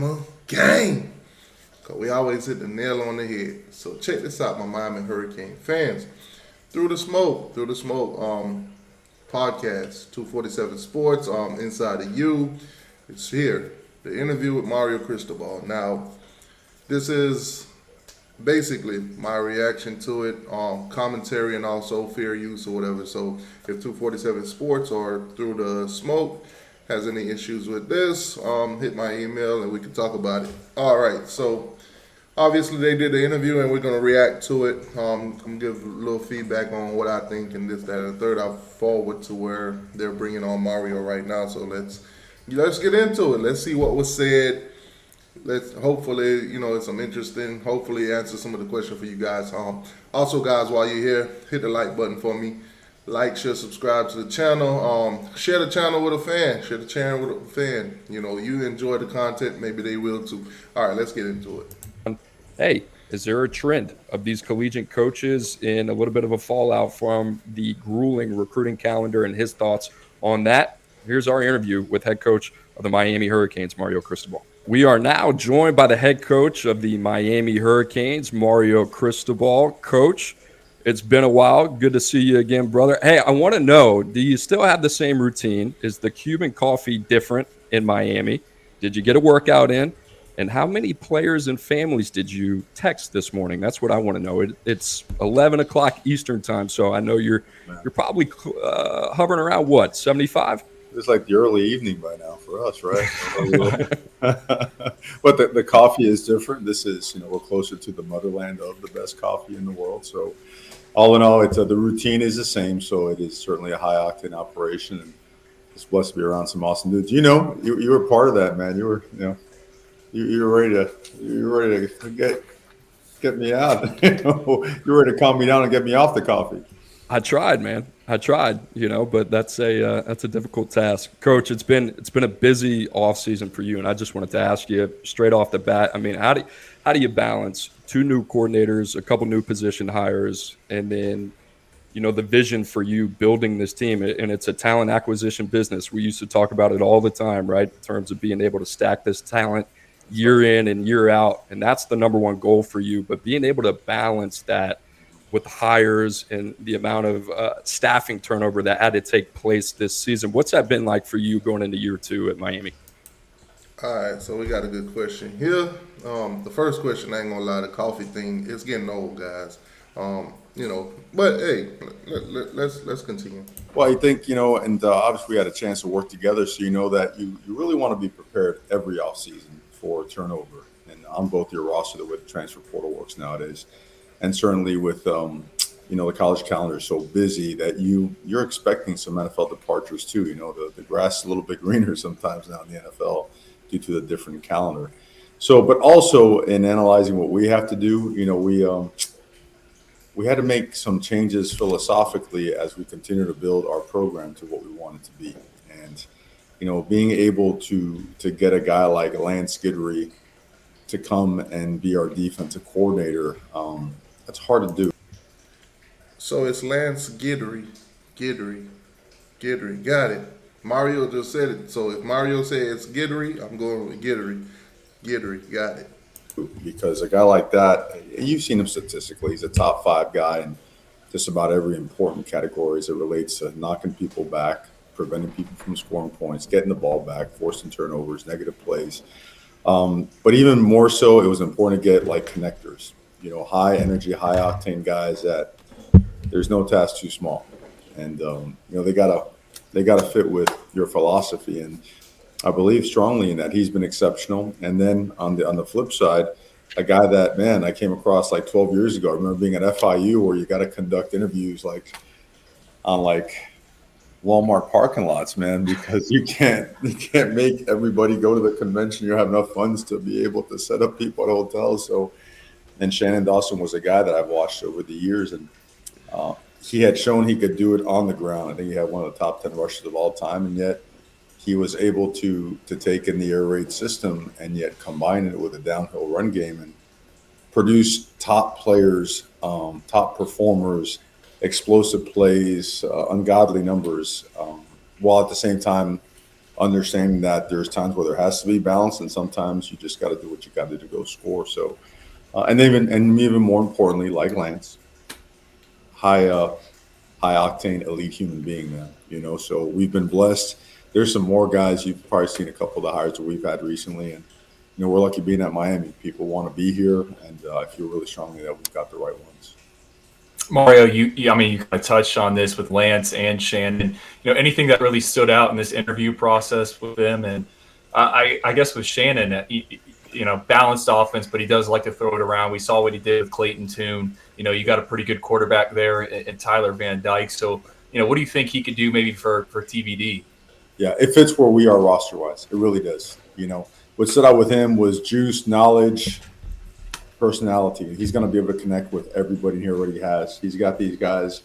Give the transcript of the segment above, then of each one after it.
Bama gang. Cause we always hit the nail on the head. So check this out, my Miami Hurricane fans. Through the smoke, podcast, 247 Sports, Inside of You. It's here. The interview with Mario Cristobal. Now, this is basically my reaction to it, commentary and also fair use or whatever. So if 247 Sports or Through the Smoke has any issues with this, hit my email and we can talk about it. All right, so obviously they did the interview and we're going to react to it. I'm going to give a little feedback on what I think and this, that, and the third. I'll forward to where they're bringing on Mario right now. So let's get into it. Let's see what was said. Let's hopefully, it's some interesting, hopefully answer some of the questions for you guys. Also, guys, while you're here, hit the like button for me. Like, share, subscribe to the channel. Share the channel with a fan. Share the channel with a fan. You enjoy the content, maybe they will too. All right, let's get into it. Hey, is there a trend of these collegiate coaches in a little bit of a fallout from the grueling recruiting calendar and his thoughts on that? Here's our interview with head coach of the Miami Hurricanes, Mario Cristobal. We are now joined by the head coach of the Miami Hurricanes, Mario Cristobal. Coach, it's been a while. Good to see you again, brother. Hey, I want to know, do you still have the same routine? Is the Cuban coffee different in Miami? Did you get a workout in? And how many players and families did you text this morning? That's what I want to know. It's 11 o'clock Eastern time, so I know you're probably hovering around, what, 75? It's like the early evening by now for us, right? But the coffee is different. This is, we're closer to the motherland of the best coffee in the world. So all in all, the routine is the same. So it is certainly a high octane operation, and it's blessed to be around some awesome dudes. You were part of that, man. You were, you were ready to get me out. You were ready to calm me down and get me off the coffee. I tried, man. I tried, but that's a difficult task. Coach, it's been a busy offseason for you, and I just wanted to ask you straight off the bat. I mean, how do you balance two new coordinators, a couple new position hires, and then the vision for you building this team? And it's a talent acquisition business. We used to talk about it all the time, right? In terms of being able to stack this talent year in and year out, and that's the number one goal for you. But being able to balance that with hires and the amount of staffing turnover that had to take place this season. What's that been like for you going into year two at Miami? All right, so we got a good question here. The first question, I ain't gonna lie, the coffee thing, it's getting old, guys. But hey, let's continue. Well, I think, and obviously we had a chance to work together, so that you really want to be prepared every offseason for turnover, and on both your roster, the way the transfer portal works nowadays, and certainly with the college calendar is so busy that you're expecting some NFL departures too. The grass is a little bit greener sometimes now in the NFL due to the different calendar. So, but also in analyzing what we have to do, we had to make some changes philosophically as we continue to build our program to what we want it to be. And being able to get a guy like Lance Guidry to come and be our defensive coordinator, that's hard to do. So it's Lance Guidry. Got it. Mario just said it. So if Mario says Guidry, I'm going with Guidry, got it. Because a guy like that, you've seen him statistically, he's a top 5 guy in just about every important category as it relates to knocking people back, preventing people from scoring points, getting the ball back, forcing turnovers, negative plays. But even more so, it was important to get like connectors, high energy, high octane guys that there's no task too small. And, they gotta fit with your philosophy. And I believe strongly in that. He's been exceptional. And then on the flip side, a guy that, man, I came across like 12 years ago. I remember being at FIU where you got to conduct interviews on Walmart parking lots, man, because you can't make everybody go to the convention. You have enough funds to be able to set up people at hotels. So, and Shannon Dawson was a guy that I've watched over the years, and he had shown he could do it on the ground. I think he had one of the top 10 rushes of all time, and yet he was able to take in the air raid system and yet combine it with a downhill run game and produce top players, top performers, explosive plays, ungodly numbers, while at the same time understanding that there's times where there has to be balance, and sometimes you just got to do what you got to do to go score. So, and even more importantly, like Lance, high high octane elite human being, man. So we've been blessed. There's some more guys. You've probably seen a couple of the hires that we've had recently, and we're lucky being at Miami. People want to be here, and I feel really strongly that we've got the right ones. Mario, I mean, you kind of touched on this with Lance and Shannon. Anything that really stood out in this interview process with them, and I guess with Shannon, balanced offense, but he does like to throw it around. We saw what he did with Clayton Tune. You got a pretty good quarterback there in Tyler Van Dyke. So, what do you think he could do maybe for TVD? Yeah, it fits where we are roster-wise. It really does. What stood out with him was juice, knowledge, personality. He's going to be able to connect with everybody here what he has. He's got these guys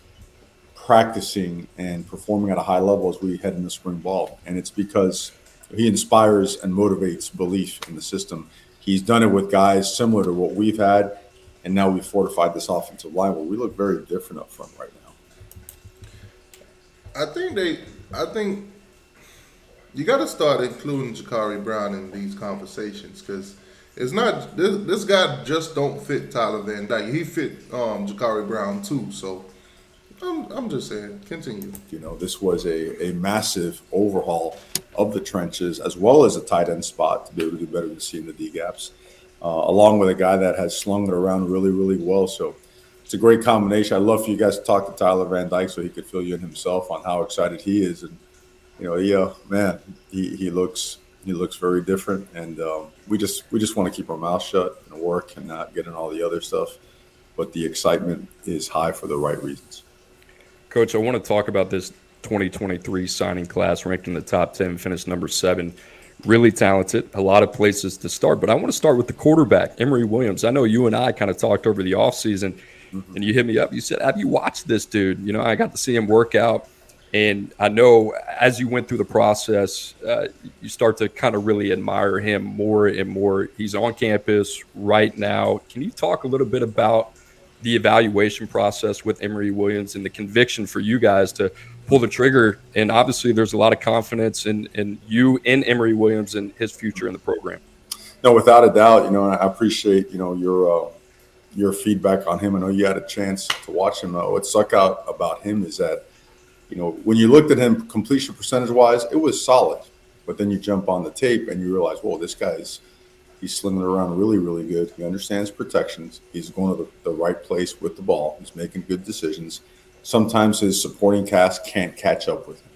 practicing and performing at a high level as we head into spring ball. And it's because he inspires and motivates belief in the system. He's done it with guys similar to what we've had, and now we've fortified this offensive line where we look very different up front right now. I think you got to start including Jakari Brown in these conversations, because it's not this guy just don't fit Tyler Van Dyke. He fit Jakari Brown too. So I'm just saying, continue. This was a massive overhaul of the trenches as well as a tight end spot to be able to do better than seeing the D gaps, along with a guy that has slung it around really, really well. So it's a great combination. I'd love for you guys to talk to Tyler Van Dyke so he could fill you in himself on how excited he is. And he looks very different, and we just want to keep our mouth shut and work and not get in all the other stuff. But the excitement is high for the right reasons. Coach, I want to talk about this 2023 signing class ranked in the top 10, finished number 7. Really talented, a lot of places to start. But I want to start with the quarterback, Emory Williams. I know you and I kind of talked over the offseason, and you hit me up. You said, have you watched this dude? I got to see him work out. And I know as you went through the process, you start to kind of really admire him more and more. He's on campus right now. Can you talk a little bit about the evaluation process with Emory Williams and the conviction for you guys to pull the trigger? And obviously there's a lot of confidence in you and Emory Williams and his future in the program. No, without a doubt, and I appreciate, your feedback on him. I know you had a chance to watch him. What stuck out about him is that, when you looked at him completion percentage-wise, it was solid. But then you jump on the tape and you realize, whoa, this guy's he's slinging it around really, really good. He understands protections. He's going to the right place with the ball. He's making good decisions. Sometimes his supporting cast can't catch up with him,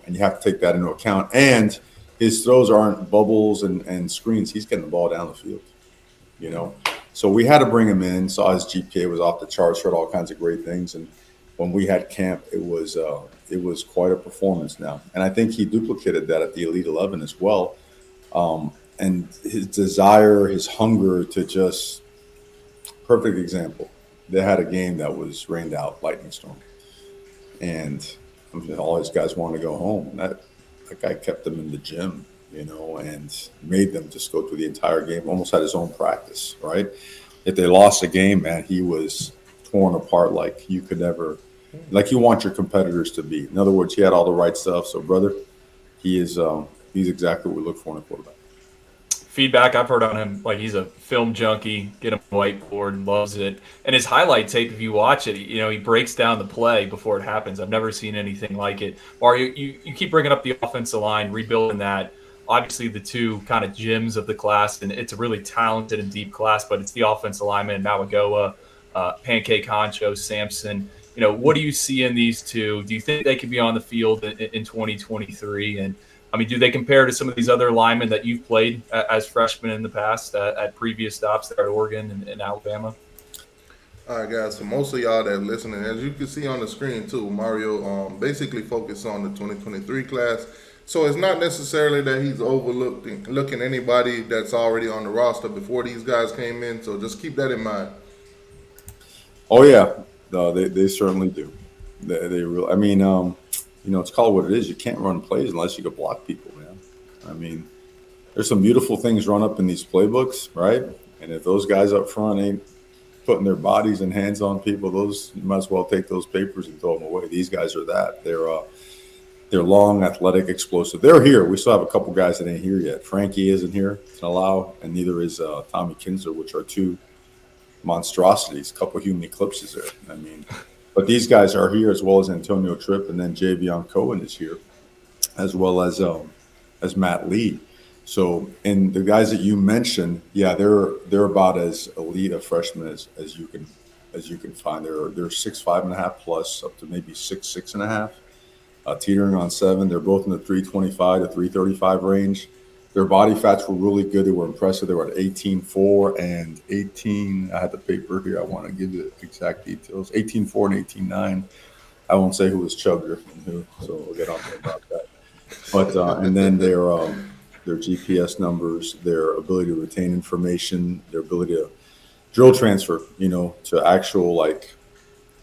and you have to take that into account. And his throws aren't bubbles and screens. He's getting the ball down the field, So we had to bring him in, saw his GPA was off the charts, heard all kinds of great things. And when we had camp, it was quite a performance now. And I think he duplicated that at the Elite 11 as well. And his desire, his hunger to just – perfect example. They had a game that was rained out, lightning storm. And all his guys wanted to go home. And that guy kept them in the gym, and made them just go through the entire game, almost had his own practice, right? If they lost the game, man, he was – torn apart like you could never, like you want your competitors to be. In other words, he had all the right stuff. So, brother, he's exactly what we look for in a quarterback. Feedback I've heard on him, like he's a film junkie, get him a whiteboard, loves it. And his highlight tape, if you watch it, he breaks down the play before it happens. I've never seen anything like it. Mario, you keep bringing up the offensive line, rebuilding that. Obviously, the two kind of gems of the class, and it's a really talented and deep class, but it's the offensive lineman, Malagoa, Pancake Honcho, Sampson. What do you see in these two? Do you think they could be on the field in 2023? And I mean, do they compare to some of these other linemen that you've played as freshmen in the past at previous stops there at Oregon and Alabama? All right, guys. So most of y'all that are listening, as you can see on the screen too, Mario basically focused on the 2023 class. So it's not necessarily that he's looking anybody that's already on the roster before these guys came in. So just keep that in mind. Oh yeah, no, they certainly do. They really. I mean, it's called what it is. You can't run plays unless you can block people, man. I mean, there's some beautiful things run up in these playbooks, right? And if those guys up front ain't putting their bodies and hands on people, you might as well take those papers and throw them away. These guys are that. They're long, athletic, explosive. They're here. We still have a couple guys that ain't here yet. Frankie isn't here, Talau, and neither is Tommy Kinsler, which are two monstrosities, a couple human eclipses there. I mean, but these guys are here, as well as Antonio Tripp, and then Javion Cohen is here, as well as Matt Lee. So, and the guys that you mentioned, yeah, they're about as elite a freshman as you can find. They're 6'5.5" plus, up to maybe 6'6.5", teetering on 7. They're both in the 325 to 335 range. Their body fats were really good. They were impressive. They were at 18.4 and 18. I had the paper here. I want to give you the exact details. 18.4 and 18.9. I won't say who was chubbier and who, so we'll get on there about that. But and then their GPS numbers, their ability to retain information, their ability to drill transfer, to actual like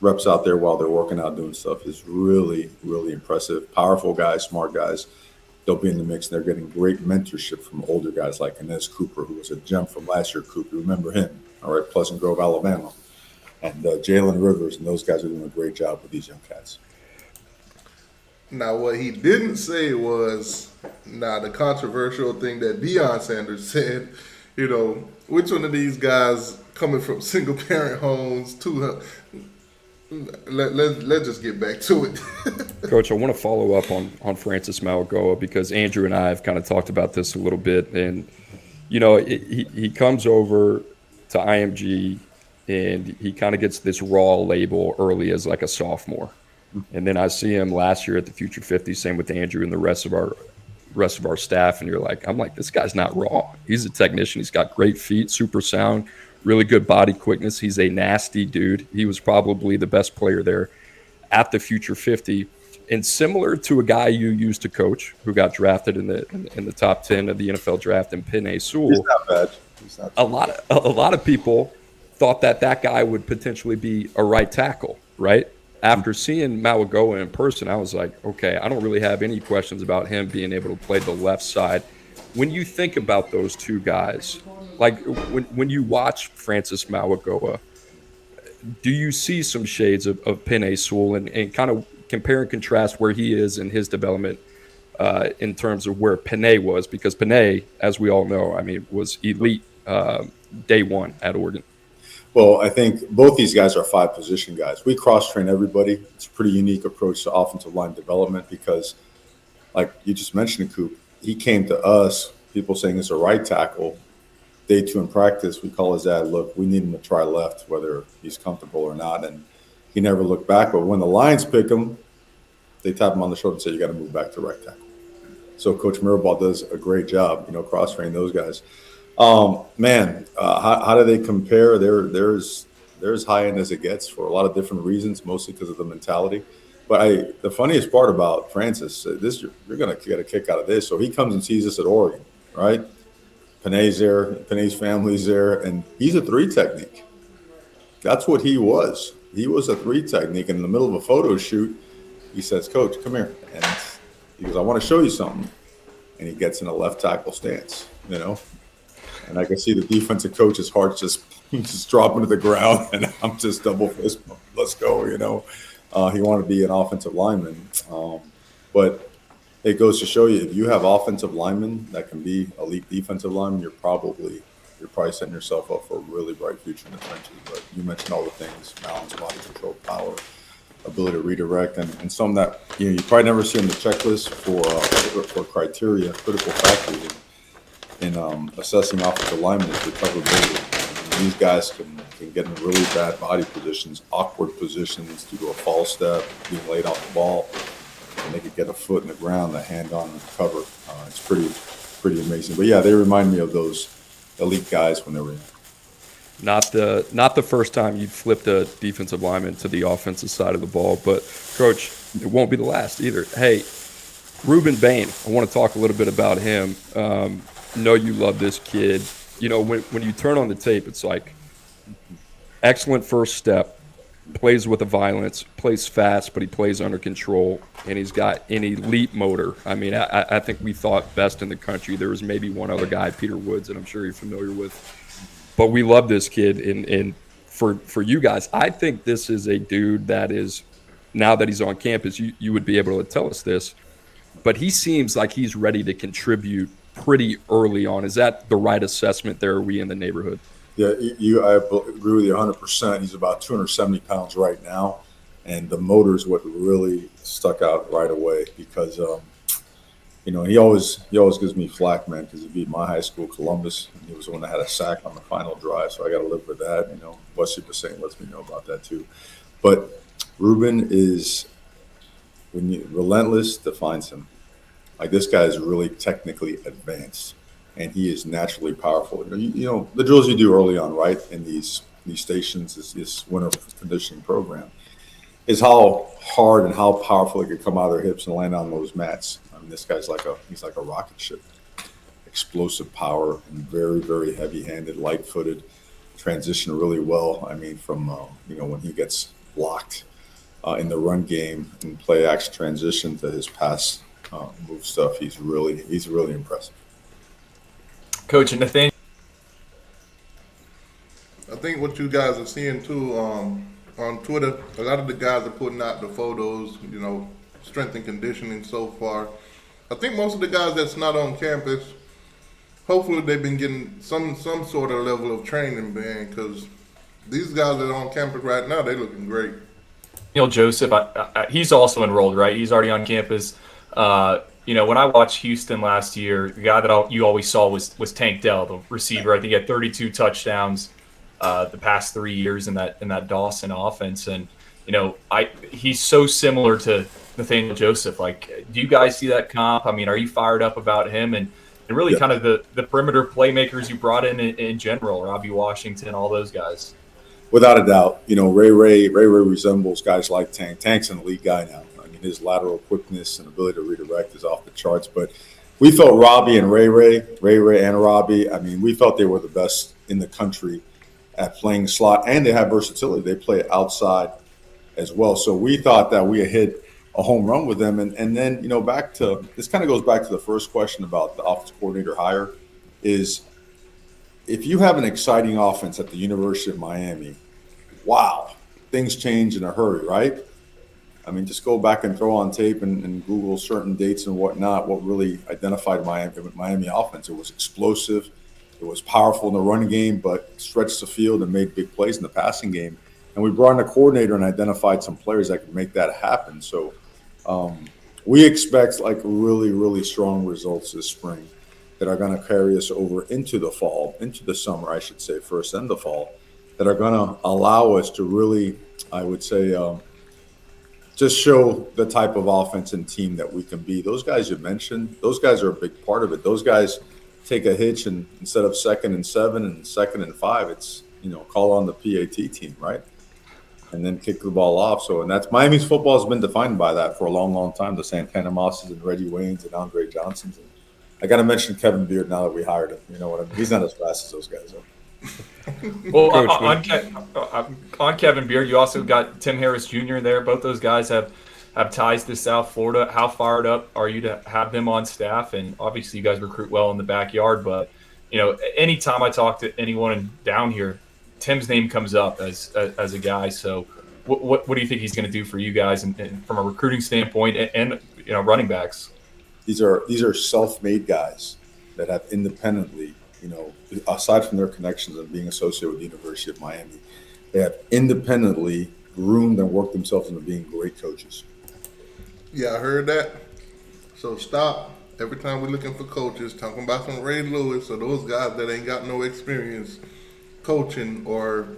reps out there while they're working out doing stuff is really, really impressive. Powerful guys, smart guys. They'll be in the mix, and they're getting great mentorship from older guys like Inez Cooper, who was a gem from last year. Cooper, remember him? All right, Pleasant Grove, Alabama. And Jalen Rivers, and those guys are doing a great job with these young cats. Now, what he didn't say was, the controversial thing that Deion Sanders said, which one of these guys coming from single parent homes let's just get back to it. Coach, I want to follow up on Francis Mauigoa, because Andrew and I have kind of talked about this a little bit. And, he comes over to IMG and he kind of gets this raw label early as like a sophomore. And then I see him last year at the Future 50, same with Andrew and the rest of our staff. And I'm like, this guy's not raw. He's a technician. He's got great feet, super sound, really good body quickness. He's a nasty dude. He was probably the best player there at the Future 50. And similar to a guy you used to coach who got drafted in the top 10 of the NFL draft, in Penei Sewell. He's not bad. A lot of people thought that guy would potentially be a right tackle, right? After seeing Mauigoa in person, I was like, okay, I don't really have any questions about him being able to play the left side. When you think about those two guys, like when you watch Francis Mauigoa, do you see some shades of Penei Sewell, and kind of compare and contrast where he is in his development in terms of where Penei was? Because Penei, as we all know, was elite day one at Oregon. Well, I think both these guys are 5-position guys. We cross-train everybody. It's a pretty unique approach to offensive line development because, like you just mentioned, Coop, he came to us, people saying he's a right tackle. Day 2 in practice, we call his dad, look, we need him to try left, whether he's comfortable or not. And he never looked back. But when the Lions pick him, they tap him on the shoulder and say, you got to move back to right tackle. So Coach Mirabal does a great job, cross-train those guys. How do they compare? They're as high end as it gets for a lot of different reasons, mostly because of the mentality. But the funniest part about Francis, you're going to get a kick out of this. So he comes and sees us at Oregon, right? Penei's there, Penei's family's there, and he's a 3 technique. That's what he was. He was a 3 technique. And in the middle of a photo shoot, he says, Coach, come here. And he goes, I want to show you something. And he gets in a left tackle stance, And I can see the defensive coach's heart just dropping to the ground, and I'm just double fist. Let's go, He wanted to be an offensive lineman. But it goes to show you, if you have offensive linemen that can be elite defensive linemen, you're probably setting yourself up for a really bright future in the trenches. But you mentioned all the things: balance, body control, power, ability to redirect, and some that you probably never see on the checklist for criteria, critical factors in assessing offensive linemen is recoverability. These guys can get in really bad body positions, awkward positions due to a false step, being laid off the ball, and they could get a foot in the ground, a hand on the cover. It's pretty amazing. But yeah, they remind me of those elite guys when they were in. Not the first time you flipped a defensive lineman to the offensive side of the ball, but Coach, it won't be the last either. Hey, Ruben Bain, I want to talk a little bit about him. Know you love this kid. When you turn on the tape, it's like excellent first step, plays with a violence, plays fast, but he plays under control, and he's got an elite motor. I think we thought best in the country. There was maybe one other guy, Peter Woods, that I'm sure you're familiar with. But we love this kid, and for you guys, I think this is a dude that is, now that he's on campus, you would be able to tell us this. but he seems like he's ready to contribute pretty early on. Is that the right assessment there? Are we in the neighborhood? Yeah, I agree with you 100%. He's about 270 pounds right now, and the motor is what really stuck out right away because he always gives me flack, man, because he beat my high school, Columbus, and he was the one that had a sack on the final drive. So I got to live with that. Wesley Passaic lets me know about that too. But Ruben is relentless defines him. Like, this guy is really technically advanced, and he is naturally powerful. The drills you do early on, right, in these stations, this winter conditioning program, is how hard and how powerful he could come out of their hips and land on those mats. I mean, this guy's he's like a rocket ship. Explosive power and very, very heavy-handed, light-footed, transition really well. I mean, from when he gets blocked in the run game and play action transition to his pass move stuff, he's really impressive. Coach, and Nathaniel. I think what you guys are seeing too on Twitter, a lot of the guys are putting out the photos, strength and conditioning so far. I think most of the guys that's not on campus, hopefully they've been getting some sort of level of training, man, because these guys that are on campus right now, they're looking great. Neil Joseph, he's also enrolled, right? He's already on campus. When I watched Houston last year, the guy that you always saw was Tank Dell, the receiver. I think he had 32 touchdowns the past 3 years in that Dawson offense, and he's so similar to Nathaniel Joseph. Like, do you guys see that comp? I mean, are you fired up about him and really kind of the perimeter playmakers you brought in general, Robbie Washington, all those guys? Without a doubt, Ray resembles guys like Tank. Tank's an elite guy now. I mean, his lateral quickness and ability to redirect is off the charts. But we felt Robbie and Ray and Robbie, I mean, we felt they were the best in the country at playing slot, and they have versatility. They play outside as well. So we thought that we had hit a home run with them. And then, this kind of goes back to the first question about the offensive coordinator hire, is if you have an exciting offense at the University of Miami, wow, things change in a hurry, right? I mean, just go back and throw on tape and Google certain dates and whatnot, what really identified Miami offense. It was explosive. It was powerful in the running game, but stretched the field and made big plays in the passing game. And we brought in a coordinator and identified some players that could make that happen. So we expect really, really strong results this spring that are going to carry us over into the fall, into the summer, I should say, first and the fall, that are going to allow us to really, I would say, just show the type of offense and team that we can be. Those guys you mentioned, those guys are a big part of it. Those guys take a hitch, and instead of 2nd and 7 and 2nd and 5, it's, call on the PAT team, right? And then kick the ball off. So, and that's Miami's football has been defined by that for a long, long time. The Santana Mosses and Reggie Waynes and Andre Johnsons. And I got to mention Kevin Beard now that we hired him. You know what I mean? He's not as fast as those guys are. Well, on Kevin Beard, you also got Tim Harris Jr. there. Both those guys have ties to South Florida. How fired up are you to have them on staff? And obviously, you guys recruit well in the backyard. But anytime I talk to anyone down here, Tim's name comes up as a guy. So, what do you think he's going to do for you guys, and from a recruiting standpoint, and running backs? These are self-made guys that have independently, aside from their connections and being associated with the University of Miami, they have independently groomed and worked themselves into being great coaches. Yeah, I heard that. So stop. Every time we're looking for coaches, talking about some Ray Lewis or those guys that ain't got no experience coaching or,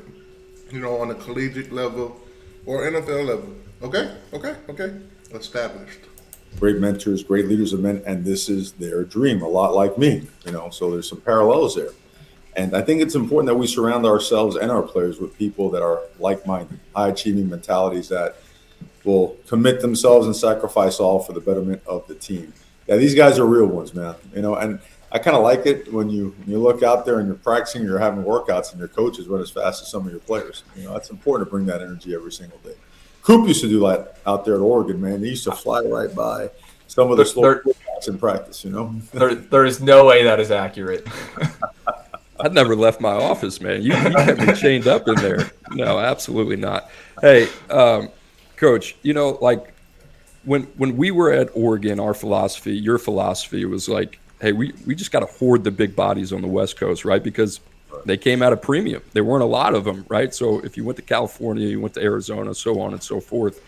on a collegiate level or NFL level. Okay. Established. Great mentors, great leaders of men, and this is their dream, a lot like me, so there's some parallels there. And I think it's important that we surround ourselves and our players with people that are like-minded, high-achieving mentalities that will commit themselves and sacrifice all for the betterment of the team. Yeah, these guys are real ones, man, and I kind of like it when you look out there and you're practicing, you're having workouts, and your coaches run as fast as some of your players. It's important to bring that energy every single day. Coop used to do that out there at Oregon, man. He used to fly right by some of the slow workouts in practice, There is no way that is accurate. I've never left my office, man. You have me chained up in there. No, absolutely not. Hey, Coach, when we were at Oregon, our philosophy, your philosophy was like, hey, we just got to hoard the big bodies on the West Coast, right? Because they came out of premium. There weren't a lot of them, right? So if you went to California, you went to Arizona, so on and so forth,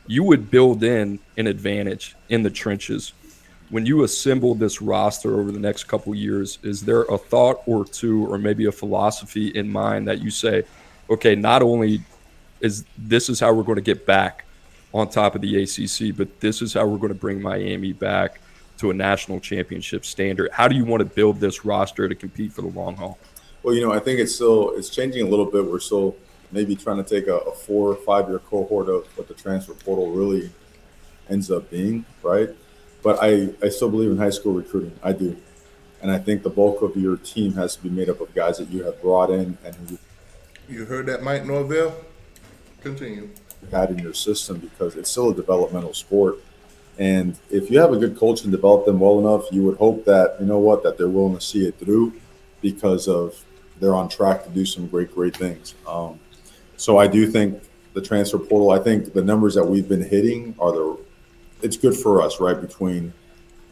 you would build in an advantage in the trenches. When you assemble this roster over the next couple of years, is there a thought or two, or maybe a philosophy in mind that you say, okay, not only is this is how we're going to get back on top of the ACC, but this is how we're going to bring Miami back to a national championship standard? How do you want to build this roster to compete for the long haul? Well, I think it's changing a little bit. We're still maybe trying to take a 4 or 5 year cohort of what the transfer portal really ends up being, right? But I still believe in high school recruiting. I do. And I think the bulk of your team has to be made up of guys that you have brought in and who You heard that, Mike Norvell? Continue. you've had in your system, because it's still a developmental sport. And if you have a good coach and develop them well enough, you would hope that, that they're willing to see it through, because of they're on track to do some great things. So I do think the transfer portal, I think the numbers that we've been hitting it's good for us, right? Between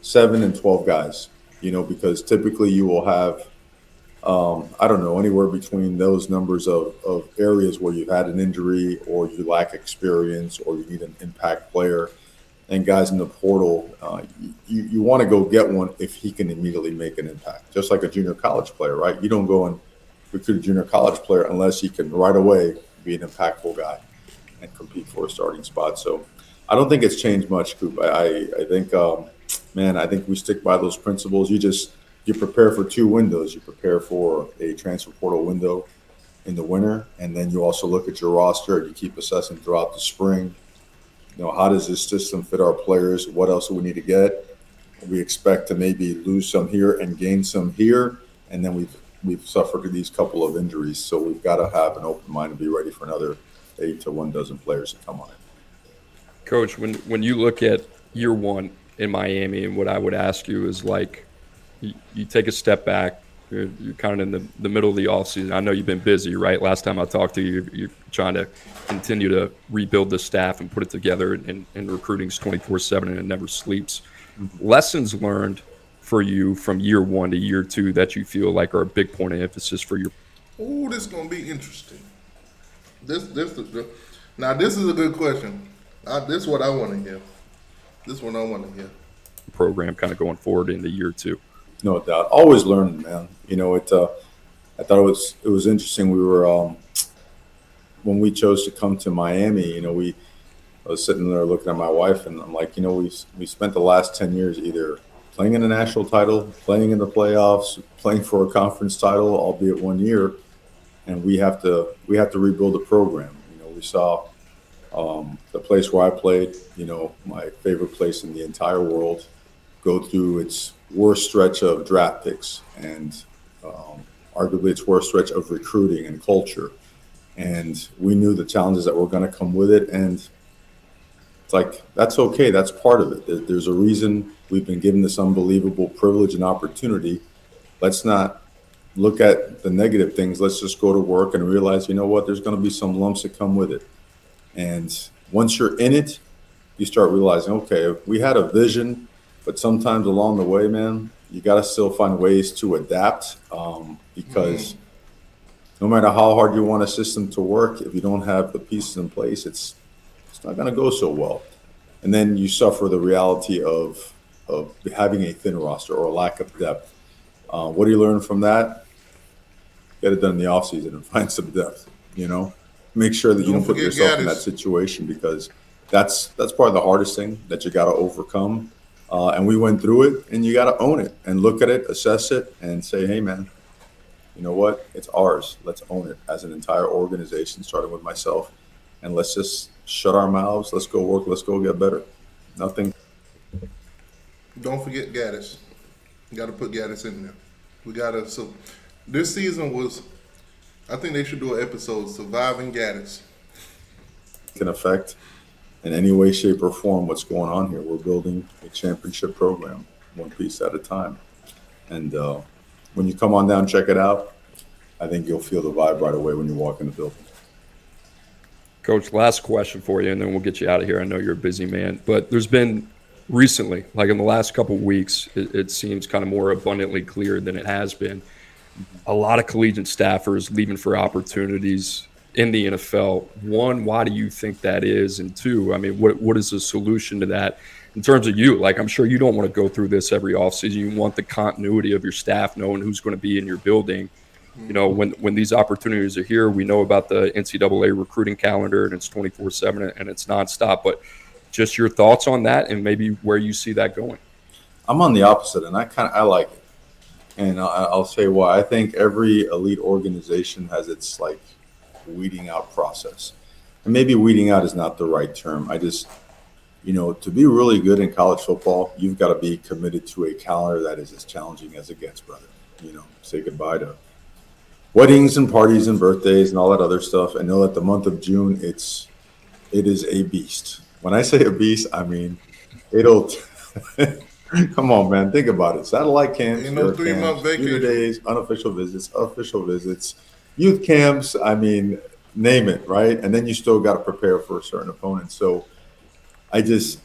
7 and 12 guys, because typically you will have, I don't know, anywhere between those numbers of areas where you've had an injury, or you lack experience, or you need an impact player, and guys in the portal, you want to go get one if he can immediately make an impact, just like a junior college player, right? You don't go and recruit a junior college player unless he can right away be an impactful guy and compete for a starting spot. So I don't think it's changed much, Coop. I think, I think we stick by those principles. You prepare for 2 windows. You prepare for a transfer portal window in the winter, and then you also look at your roster and you keep assessing throughout the spring. How does this system fit our players? What else do we need to get? We expect to maybe lose some here and gain some here, and then we've suffered these couple of injuries, so we've got to have an open mind and be ready for another 8 to 12 players to come on in. Coach, when you look at year one in Miami, and what I would ask you is, like, you take a step back. You're kind of in the middle of the offseason. I know you've been busy, right? Last time I talked to you, you're trying to continue to rebuild the staff and put it together, and recruiting's 24/7 and it never sleeps. Mm-hmm. Lessons learned for you from year 1 to year 2 that you feel like are a big point of emphasis for your. Oh, this is gonna be interesting. Now this is a good question. This is what I want to hear. Program kind of going forward into year 2. No doubt. Always learning, man. I thought it was interesting. We were when we chose to come to Miami. I was sitting there looking at my wife, and I'm like, we spent the last 10 years either playing in a national title, playing in the playoffs, playing for a conference title, albeit 1 year, and we have to rebuild the program. We saw the place where I played, my favorite place in the entire world, go through its worst stretch of draft picks, and arguably its worst stretch of recruiting and culture. And we knew the challenges that were going to come with it. And it's like, that's okay. That's part of it. There's a reason we've been given this unbelievable privilege and opportunity. Let's not look at the negative things. Let's just go to work and realize, there's going to be some lumps that come with it. And once you're in it, you start realizing, okay, we had a vision, but sometimes along the way, man, you got to still find ways to adapt, because no matter how hard you want a system to work, if you don't have the pieces in place, it's not going to go so well. And then you suffer the reality of having a thin roster or a lack of depth. What do you learn from that? Get it done in the offseason and find some depth, Make sure that you don't put yourself in that situation, because that's part of the hardest thing that you got to overcome. And we went through it, and you got to own it and look at it, assess it, and say, hey, man, you know what? It's ours. Let's own it as an entire organization, starting with myself. And let's just shut our mouths. Let's go work. Let's go get better. Nothing. Don't forget Gaddis. You got to put Gaddis in there. So this season was, I think they should do an episode, Surviving Gaddis. Can affect in any way, shape, or form what's going on here. We're building a championship program, one piece at a time. And when you come on down, check it out, I think you'll feel the vibe right away when you walk in the building. Coach, last question for you, and then we'll get you out of here. I know you're a busy man, but there's been recently, like in the last couple of weeks, it seems kind of more abundantly clear than it has been. A lot of collegiate staffers leaving for opportunities in the NFL. One, why do you think that is? And two, I mean, what is the solution to that in terms of you? Like, I'm sure you don't want to go through this every offseason. You want the continuity of your staff, knowing who's going to be in your building. You know, when these opportunities are here, we know about the NCAA recruiting calendar, and it's 24/7 and it's nonstop. But just your thoughts on that, and maybe where you see that going. I'm on the opposite, and I like it, and I'll say why. I think every elite organization has its like weeding out process, and maybe weeding out is not the right term. I just, to be really good in college football, you've got to be committed to a calendar that is as challenging as it gets, brother. Say goodbye to weddings and parties and birthdays and all that other stuff, and know that the month of June, it is a beast. When I say a beast, I mean it'll. Come on, man, think about it. Satellite camps, 3-month vacation days, unofficial visits, official visits, youth camps. I mean, name it, right? And then you still got to prepare for a certain opponent. So, I just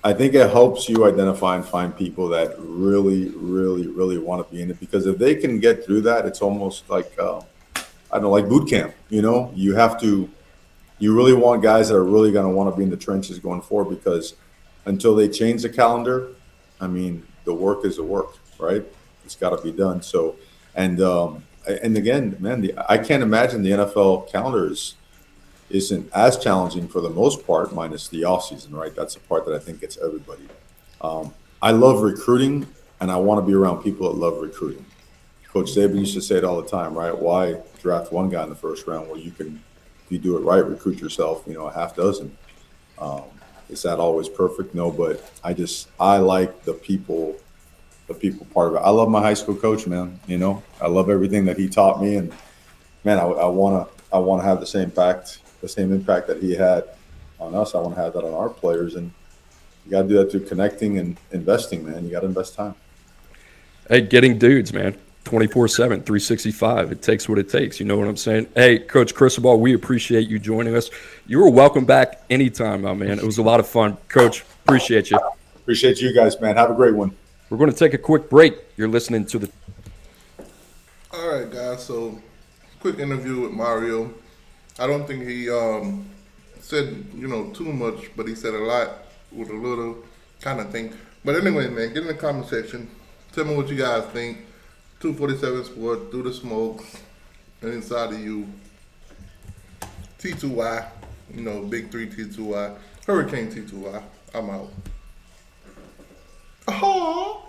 I think it helps you identify and find people that really, really, really want to be in it, because if they can get through that, it's almost like I don't know, like boot camp. You really want guys that are really going to want to be in the trenches going forward, because until they change the calendar, I mean, the work is the work, right? It's got to be done. So, and again, man, I can't imagine the NFL calendar isn't as challenging for the most part, minus the offseason, right? That's the part that I think gets everybody. I love recruiting, and I want to be around people that love recruiting. Coach Saban used to say it all the time, right? Why draft one guy in the first round where you can, if you do it right, recruit yourself, a half dozen. Is that always perfect? No, but I like the people part of it. I love my high school coach, man. I love everything that he taught me, and man, I want to have the same impact that he had on us. I want to have that on our players, and you got to do that through connecting and investing, man. You got to invest time. Hey, getting dudes, man. 24/7, 365. It takes what it takes. You know what I'm saying? Hey, Coach Cristobal, we appreciate you joining us. You are welcome back anytime, my man. It was a lot of fun. Coach, appreciate you. Appreciate you guys, man. Have a great one. We're going to take a quick break. You're listening to the... All right, guys. So, quick interview with Mario. I don't think he said, too much, but he said a lot with a little kind of thing. But anyway, man, get in the comment section. Tell me what you guys think. 247 Sport, Through the Smoke, and Inside of You, T2Y, Big 3 T2Y, Hurricane T2Y. I'm out. Oh.